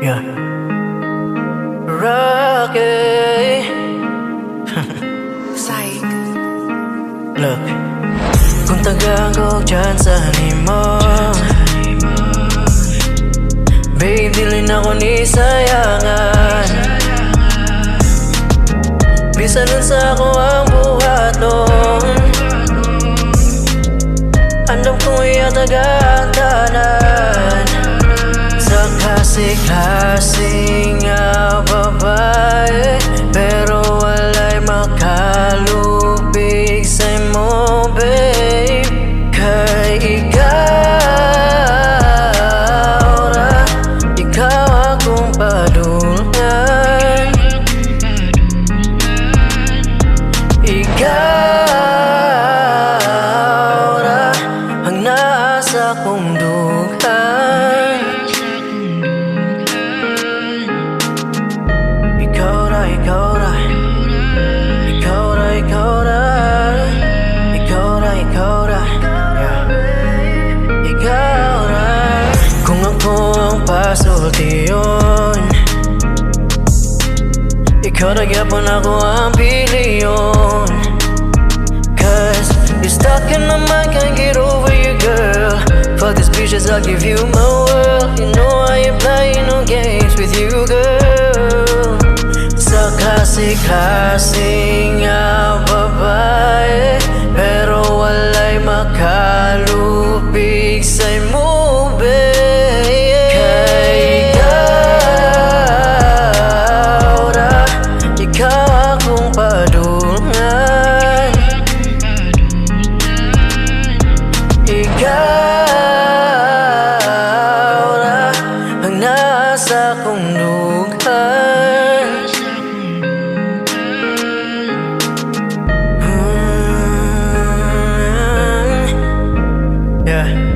Yeah. Rocky. Psych. Look, kung tagaan ko dyan sa animo, babe, dili na ko ni sayangan. Bisan nun sa ako ang buhaton, andam kong iyatagaan tanan. Sa kasi-kasi nga babae, pero walay makalupig sa imo, babe. Kay ikaw ra, ikaw akong padulngan. Ikaw ra ang nasa kong dughan. Ikaw ra, ikaw ra, ikaw ra, ikaw ra, ikaw ra, ikaw ra, yeah. Ikaw ra. Kung ako ang pasultiyon, ikaw ra gyapon ako ang piliyon. Cause you're stuck in my mind, can't get over you, girl. Fuck these bitches, I'll give you my world. You know I ain't playing no games with you, girl. Sa klase-klase nga babae, pero walay makalupig sa imo, babe. Kay ikaw ra, ikaw akong padulngan. Ikaw ra ang nasa kong dughan. Yeah.